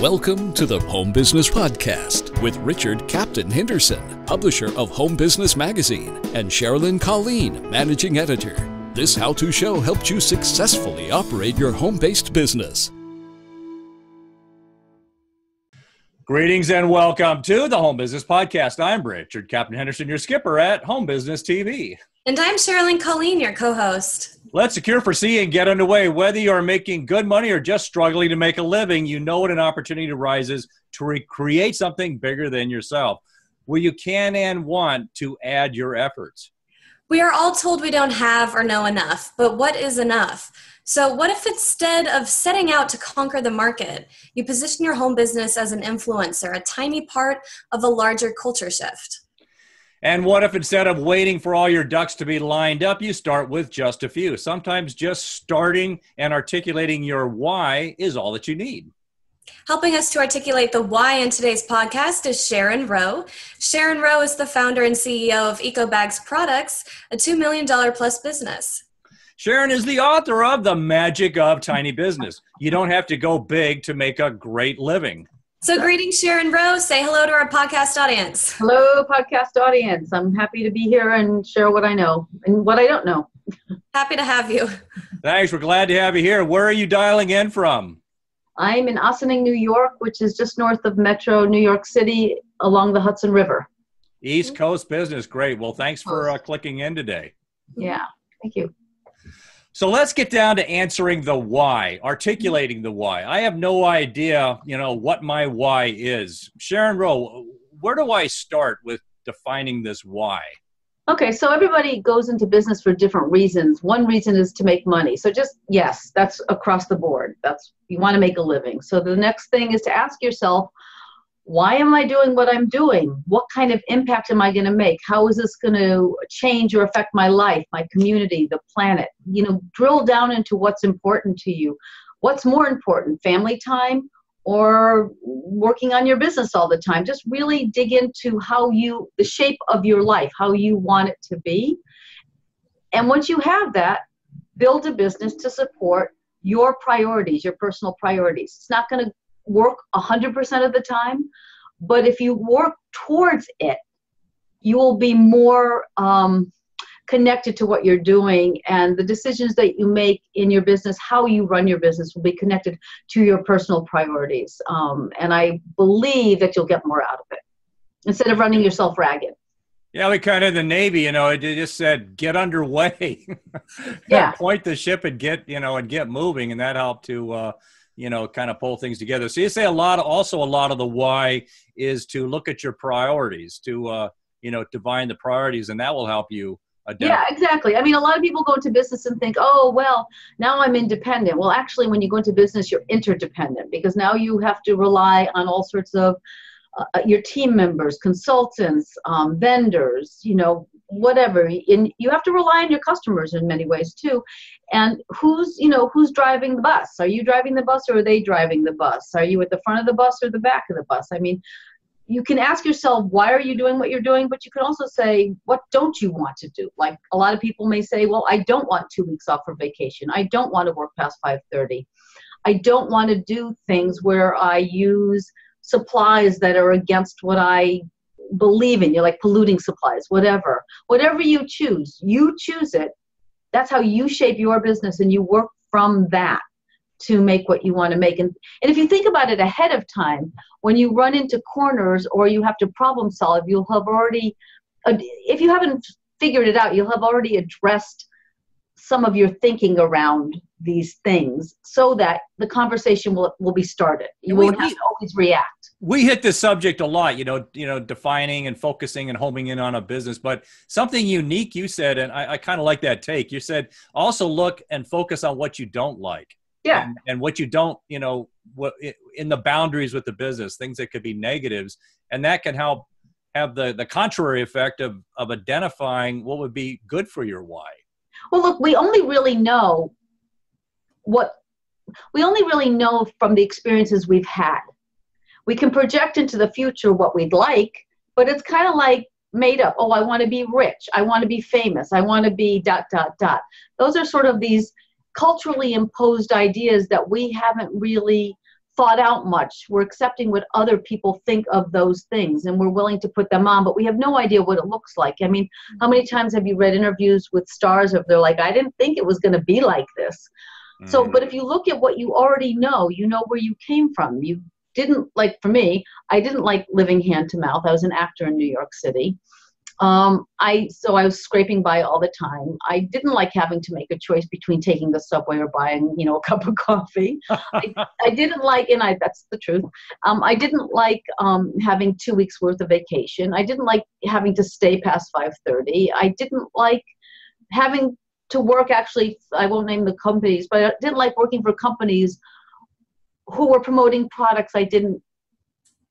Welcome to the Home Business Podcast with Richard Captain Henderson, publisher of Home Business Magazine, and Sherilyn Colleen, managing editor. This how-to show helps you successfully operate your home-based business. Greetings and welcome to the Home Business Podcast. I'm Richard Captain Henderson, your skipper at Home Business TV. And I'm Sherilyn Colleen, your co-host. Let's secure, foresee, and get underway. Whether you're making good money or just struggling to make a living, you know what an opportunity arises to recreate something bigger than yourself, where you can and want to add your efforts. We are all told we don't have or know enough, but what is enough? So what if instead of setting out to conquer the market, you position your home business as an influencer, a tiny part of a larger culture shift? And what if instead of waiting for all your ducks to be lined up, you start with just a few? Sometimes just starting and articulating your why is all that you need. Helping us to articulate the why in today's podcast is Sharon Rowe. Sharon Rowe is the founder and CEO of EcoBags Products, a $2 million plus business. Sharon is the author of The Magic of Tiny Business. You don't have to go big to make a great living. So greetings, Sharon Rowe. Say hello to our podcast audience. Hello, podcast audience. I'm happy to be here and share what I know and what I don't know. Happy to have you. Thanks. We're glad to have you here. Where are you dialing in from? I'm in Ossining, New York, which is just north of Metro New York City along the Hudson River. East Coast business. Great. Well, thanks for clicking in today. Yeah, thank you. So let's get down to answering the why, articulating the why. I have no idea, what my why is. Sharon Rowe, where do I start with defining this why? Okay, so everybody goes into business for different reasons. One reason is to make money. So yes, that's across the board. You want to make a living. So the next thing is to ask yourself, why am I doing what I'm doing? What kind of impact am I going to make? How is this going to change or affect my life, my community, the planet? Drill down into what's important to you. What's more important, family time or working on your business all the time? Just really dig into the shape of your life, how you want it to be. And once you have that, build a business to support your priorities, your personal priorities. It's not going to work 100% of the time, but if you work towards it, you will be more connected to what you're doing, and the decisions that you make in your business, how you run your business, will be connected to your personal priorities. And I believe that you'll get more out of it instead of running yourself ragged. Yeah, we kind of in the Navy, it just said get underway. Yeah, point the ship and get moving, and that helped to kind of pull things together. So you say a lot of the why is to look at your priorities, to, define the priorities, and that will help you identify. Yeah, exactly. I mean, a lot of people go into business and think, oh, well, now I'm independent. Well, actually, when you go into business, you're interdependent, because now you have to rely on all sorts of your team members, consultants, vendors, whatever. And you have to rely on your customers in many ways too. And who's driving the bus? Are you driving the bus or are they driving the bus? Are you at the front of the bus or the back of the bus? I mean, you can ask yourself, why are you doing what you're doing? But you can also say, what don't you want to do? Like a lot of people may say, well, I don't want 2 weeks off for vacation. I don't want to work past 5:30. I don't want to do things where I use supplies that are against what I believe in. You're like polluting supplies, whatever you choose it. That's how you shape your business, and you work from that to make what you want to make. And if you think about it ahead of time, when you run into corners or you have to problem solve, you'll have already, if you haven't figured it out, you'll have already addressed some of your thinking around these things so that the conversation will be started. You won't have to always react. We hit this subject a lot, defining and focusing and homing in on a business, but something unique you said, and I kind of like that take. You said also look and focus on what you don't like. Yeah. And what you don't, what in the boundaries with the business, things that could be negatives, and that can help have the contrary effect of identifying what would be good for your why. Well, look, we only really know from the experiences we've had. We can project into the future what we'd like, but it's kind of like made up. Oh, I want to be rich. I want to be famous. I want to be ... Those are sort of these culturally imposed ideas that we haven't really thought out much. We're accepting what other people think of those things, and we're willing to put them on, but we have no idea what it looks like. I mean, how many times have you read interviews with stars if they're like, I didn't think it was going to be like this. So, but if you look at what you already know, you know where you came from. You didn't, like for me, I didn't like living hand to mouth. I was an actor in New York City. So I was scraping by all the time. I didn't like having to make a choice between taking the subway or buying, a cup of coffee. I didn't like, that's the truth. I didn't like having 2 weeks worth of vacation. I didn't like having to stay past 5:30. I didn't like having to work, actually, I won't name the companies, but I didn't like working for companies who were promoting products I didn't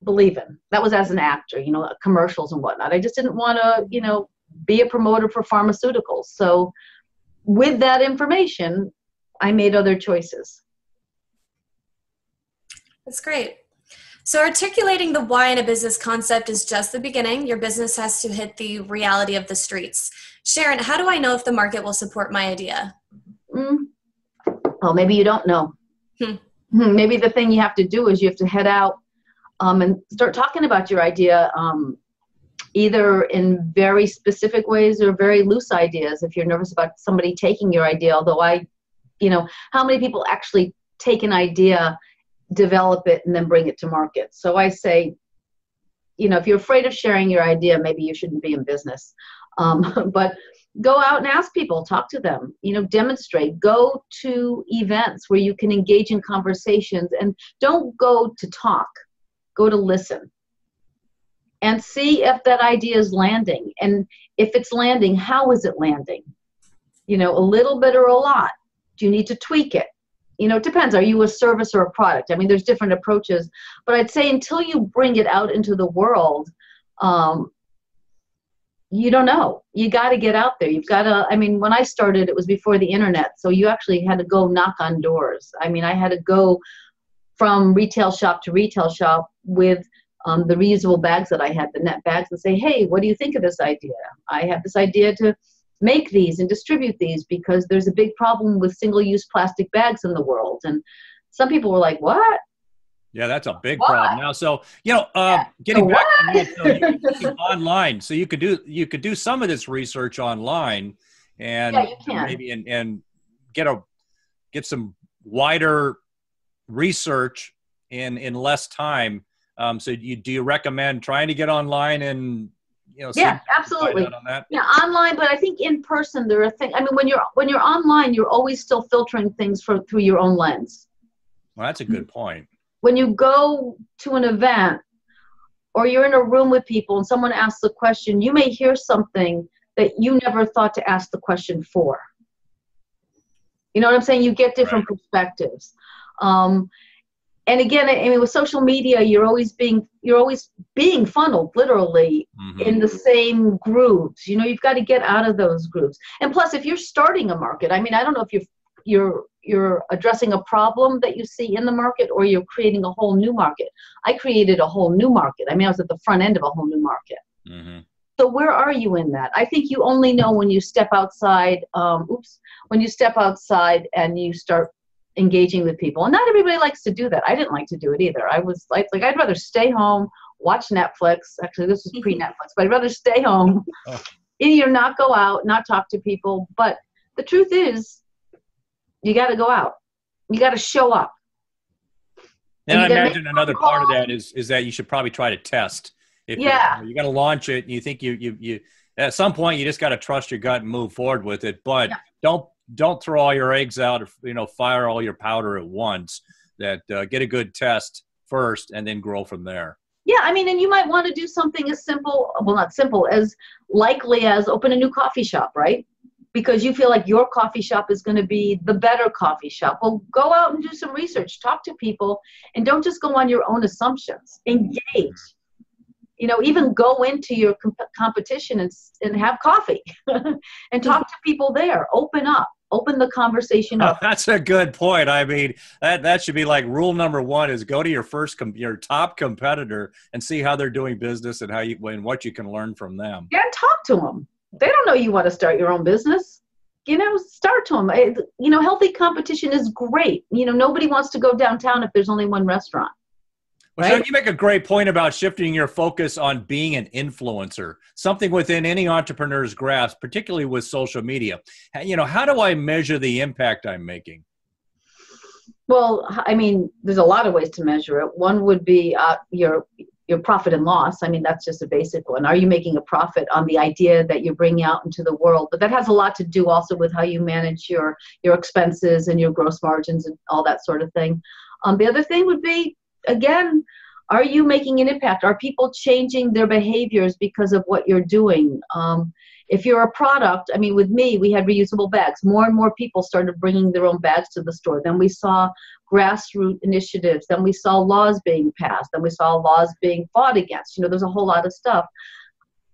believe in. That was as an actor, commercials and whatnot. I just didn't want to, be a promoter for pharmaceuticals. So with that information, I made other choices. That's great. So articulating the why in a business concept is just the beginning. Your business has to hit the reality of the streets. Sharon, how do I know if the market will support my idea? Well, maybe you don't know. Maybe the thing you have to do is you have to head out and start talking about your idea, either in very specific ways or very loose ideas. If you're nervous about somebody taking your idea, although how many people actually take an idea, develop it, and then bring it to market? So I say, if you're afraid of sharing your idea, maybe you shouldn't be in business. But go out and ask people, talk to them, demonstrate, go to events where you can engage in conversations, and don't go to talk, go to listen and see if that idea is landing. And if it's landing, how is it landing? A little bit or a lot? Do you need to tweak it? It depends. Are you a service or a product? I mean, there's different approaches, but I'd say until you bring it out into the world, you don't know. You got to get out there. You've got to, when I started, it was before the internet. So you actually had to go knock on doors. I had to go from retail shop to retail shop with the reusable bags that I had, the net bags, and say, hey, what do you think of this idea? I have this idea to make these and distribute these because there's a big problem with single-use plastic bags in the world. And some people were like, what? Yeah, that's a big problem now. So, getting back to that, so online, so you could do some of this research online, and maybe and get some wider research in less time. So do you recommend trying to get online and yeah, absolutely. On that? Yeah, online, but I think in person there are things. When you're online, you're always still filtering things through your own lens. Well, that's a good point. When you go to an event or you're in a room with people and someone asks a question, you may hear something that you never thought to ask the question for. You know what I'm saying? You get different perspectives. And again, with social media, you're always being funneled literally in the same grooves. You've got to get out of those grooves. And plus, if you're starting a market, I don't know if you're addressing a problem that you see in the market or you're creating a whole new market. I created a whole new market. I was at the front end of a whole new market. So where are you in that? I think you only know when you step outside. When you step outside and you start engaging with people. And not everybody likes to do that. I didn't like to do it either. I was like I'd rather stay home, watch Netflix. Actually, this was pre-Netflix, but I'd rather stay home, either not go out, not talk to people. But the truth is, you got to go out. You got to show up. And I imagine another part of that is that you should probably try to test. If you got to launch it, and you think you at some point you just got to trust your gut and move forward with it. But don't throw all your eggs out, fire all your powder at once. That get a good test first and then grow from there. Yeah, and you might want to do something as simple, well, not simple, as likely as open a new coffee shop, right? Because you feel like your coffee shop is going to be the better coffee shop. Well, go out and do some research, talk to people, and don't just go on your own assumptions. Engage. Even go into your competition and have coffee and talk to people there. Open up. Open the conversation up. That's a good point. That should be like rule number one is go to your top competitor and see how they're doing business and what you can learn from them. Yeah, and talk to them. They don't know you want to start your own business. start to them. Healthy competition is great. Nobody wants to go downtown if there's only one restaurant. Well, right? Sharon, you make a great point about shifting your focus on being an influencer, something within any entrepreneur's grasp, particularly with social media. How do I measure the impact I'm making? Well, I mean, there's a lot of ways to measure it. One would be your profit and loss. I mean, that's just a basic one. Are you making a profit on the idea that you're bringing out into the world? But that has a lot to do also with how you manage your expenses and your gross margins and all that sort of thing. The other thing would be, again, are you making an impact? Are people changing their behaviors because of what you're doing? If you're a product, I mean, with me, we had reusable bags. More and more people started bringing their own bags to the store. Then we saw grassroots initiatives. Then we saw laws being passed. Then we saw laws being fought against. There's a whole lot of stuff.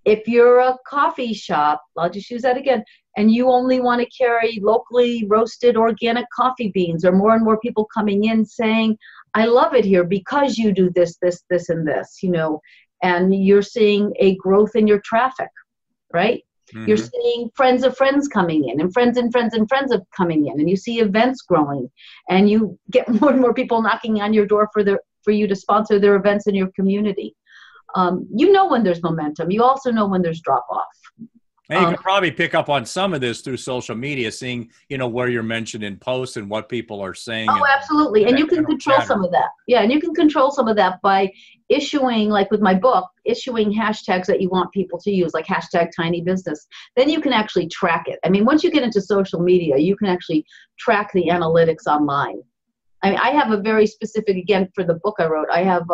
If you're a coffee shop, I'll just use that again, and you only want to carry locally roasted organic coffee beans, or more and more people coming in saying, I love it here because you do this, this, this, and this, and you're seeing a growth in your traffic, right? Mm-hmm. You're seeing friends of friends coming in, and friends and friends and friends of coming in, and you see events growing, and you get more and more people knocking on your door for you to sponsor their events in your community. When there's momentum. You also know when there's drop off. And you can probably pick up on some of this through social media, seeing, where you're mentioned in posts and what people are saying. Oh, absolutely. And you can control some of that. Yeah, and you can control some of that by issuing, like with my book, issuing hashtags that you want people to use, like hashtag tiny business. Then you can actually track it. I mean, once you get into social media, you can actually track the analytics online. I mean, I have a very specific, again, for the book I wrote, I have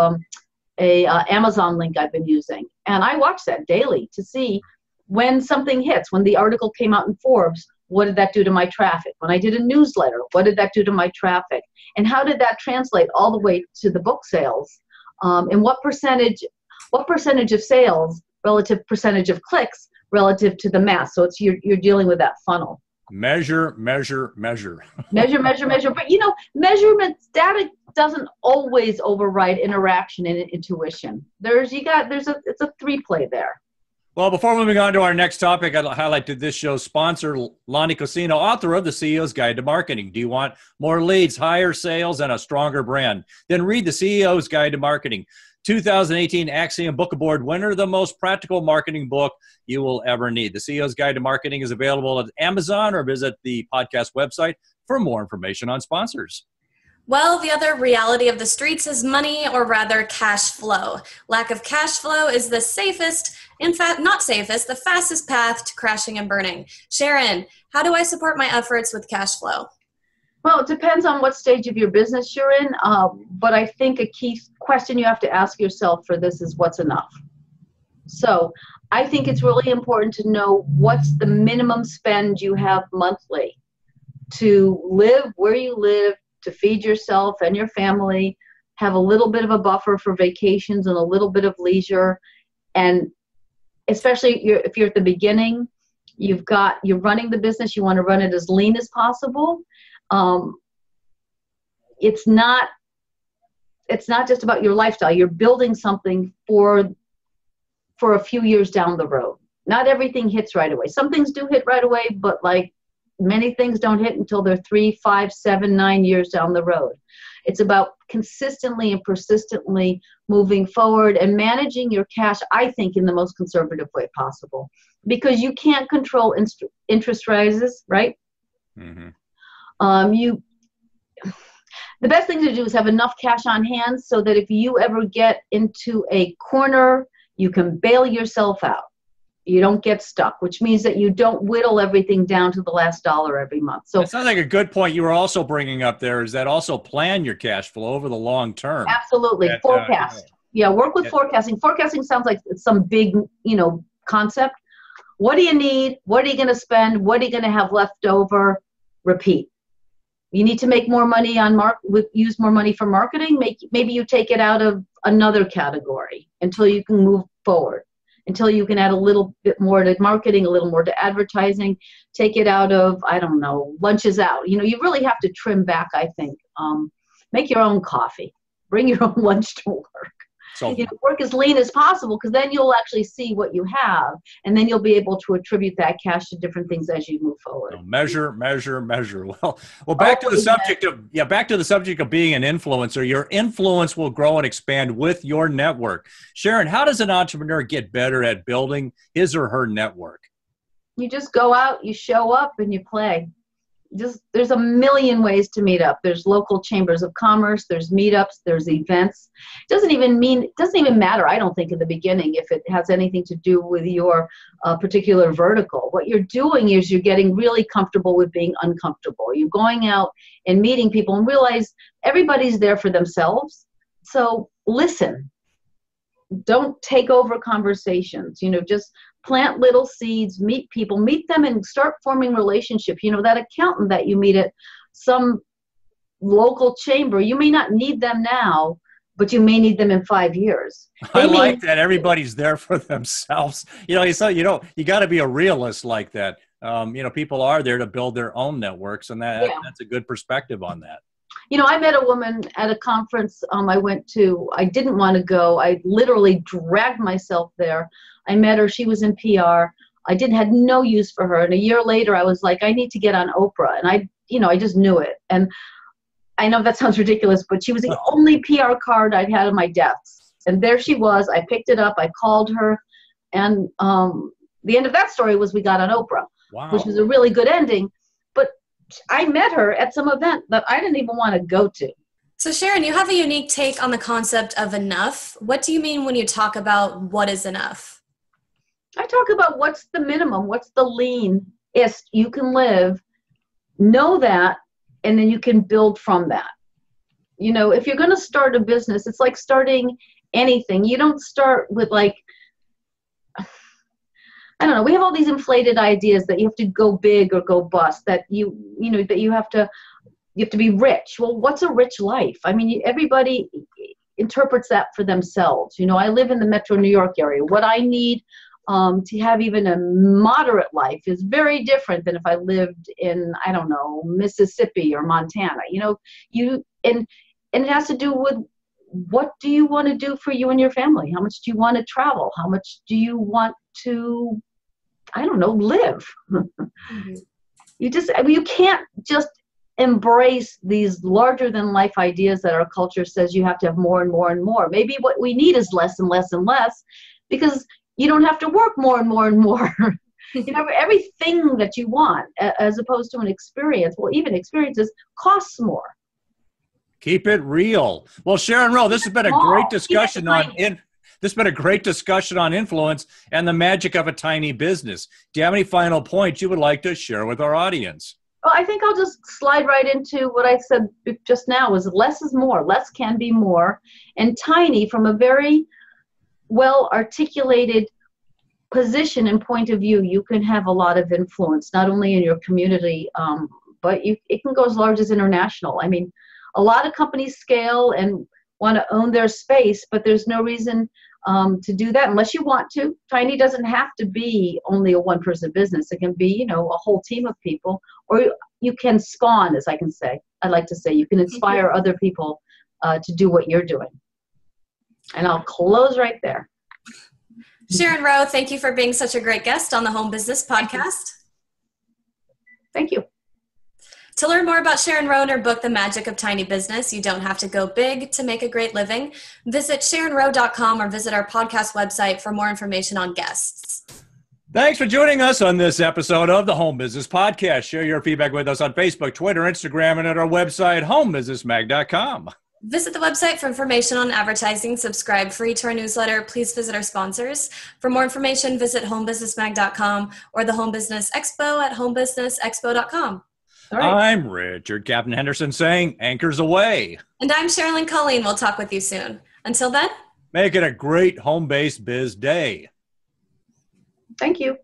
a Amazon link I've been using. And I watch that daily to see when something hits. When the article came out in Forbes, what did that do to my traffic? When I did a newsletter, what did that do to my traffic? And how did that translate all the way to the book sales? And what percentage of sales, relative percentage of clicks, relative to the mass? So you're dealing with that funnel. Measure. measure. But measurement data doesn't always override interaction and intuition. It's a three play there. Well, before moving on to our next topic, I'd highlight this show's sponsor, Lonnie Cosino, author of The CEO's Guide to Marketing. Do you want more leads, higher sales, and a stronger brand? Then read The CEO's Guide to Marketing. 2018 Axiom Book Award winner, the most practical marketing book you will ever need. The CEO's Guide to Marketing is available at Amazon, or visit the podcast website for more information on sponsors. Well, the other reality of the streets is money, or rather cash flow. Lack of cash flow is the safest, in fact, not safest, the fastest path to crashing and burning. Sharon, how do I support my efforts with cash flow? Well, it depends on what stage of your business you're in, but I think a key question you have to ask yourself for this is, what's enough? So I think it's really important to know what's the minimum spend you have monthly to live where you live, to feed yourself and your family, have a little bit of a buffer for vacations and a little bit of leisure. And especially if you're at the beginning, you're running the business, you want to run it as lean as possible. It's not just about your lifestyle. You're building something for a few years down the road. Not everything hits right away. Some things do hit right away, but many things don't hit until they're 3, 5, 7, 9 years down the road. It's about consistently and persistently moving forward and managing your cash, I think, in the most conservative way possible. Because you can't control interest rises, right? Mm-hmm. The best thing to do is have enough cash on hand so that if you ever get into a corner, you can bail yourself out. You don't get stuck, which means that you don't whittle everything down to the last dollar every month. So it sounds like a good point you were also bringing up there, is that also plan your cash flow over the long term. Absolutely. Forecast. Work with forecasting. Forecasting sounds like it's some big, concept. What do you need? What are you going to spend? What are you going to have left over? Repeat. You need to make more money use more money for marketing. Maybe you take it out of another category until you can move forward. Until you can add a little bit more to marketing, a little more to advertising, take it out of, lunches out. You really have to trim back, I think. Make your own coffee. Bring your own lunch to work. So work as lean as possible, because then you'll actually see what you have, and then you'll be able to attribute that cash to different things as you move forward. Measure. Well, back to the subject of being an influencer. Your influence will grow and expand with your network. Sharon, how does an entrepreneur get better at building his or her network? You just go out, you show up, and you play. There's a million ways to meet up. There's local chambers of commerce, there's meetups, there's events. It doesn't even matter, I don't think, in the beginning, if it has anything to do with your particular vertical. What you're doing is you're getting really comfortable with being uncomfortable. You're going out and meeting people and realize everybody's there for themselves. So listen. Don't take over conversations. Just plant little seeds, meet people, meet them, and start forming relationships. That accountant that you meet at some local chamber, you may not need them now, but you may need them in 5 years. I like that. Everybody's there for themselves. You got to be a realist like that. People are there to build their own networks, and that's a good perspective on that. I met a woman at a conference I went to. I didn't want to go. I literally dragged myself there. I met her. She was in PR. I had no use for her. And a year later, I was like, I need to get on Oprah. And I just knew it. And I know that sounds ridiculous, but she was the only PR card I'd had on my desk. And there she was. I picked it up. I called her. And the end of that story was we got on Oprah, which was a really good ending. But I met her at some event that I didn't even want to go to. So Sharon, you have a unique take on the concept of enough. What do you mean when you talk about what is enough? I talk about what's the minimum, what's the leanest you can live, know that, and then you can build from that. If you're going to start a business, it's like starting anything. You don't start with I don't know. We have all these inflated ideas that you have to go big or go bust, that that you have to be rich. Well, what's a rich life? I mean, everybody interprets that for themselves. I live in the Metro New York area. What I need to have even a moderate life is very different than if I lived in, I don't know, Mississippi or Montana. And it has to do with, what do you want to do for you and your family? How much do you want to travel? How much do you want to, I don't know, live? Mm-hmm. You can't just embrace these larger than life ideas that our culture says you have to have more and more and more. Maybe what we need is less and less and less, because you don't have to work more and more and more. Everything that you want, as opposed to an experience. Well, even experiences costs more. Keep it real. Well, Sharon Rowe, this has been a great discussion on influence and the magic of a tiny business. Do you have any final points you would like to share with our audience? Well, I think I'll just slide right into what I said just now, is less is more. Less can be more. And tiny, from a very well-articulated position and point of view, you can have a lot of influence, not only in your community, but it can go as large as international. I mean, a lot of companies scale and want to own their space, but there's no reason to do that unless you want to. Tiny doesn't have to be only a one-person business. It can be, a whole team of people, or you can spawn, as I like to say, you can inspire other people to do what you're doing. And I'll close right there. Sharon Rowe, thank you for being such a great guest on the Home Business Podcast. Thank you. To learn more about Sharon Rowe and her book, The Magic of Tiny Business, You Don't Have to Go Big to Make a Great Living, visit SharonRowe.com or visit our podcast website for more information on guests. Thanks for joining us on this episode of the Home Business Podcast. Share your feedback with us on Facebook, Twitter, Instagram, and at our website, homebusinessmag.com. Visit the website for information on advertising. Subscribe free to our newsletter. Please visit our sponsors. For more information, visit homebusinessmag.com or the Home Business Expo at homebusinessexpo.com. Right. I'm Richard Captain Henderson saying anchors away. And I'm Sherilyn Colleen. We'll talk with you soon. Until then, make it a great home-based biz day. Thank you.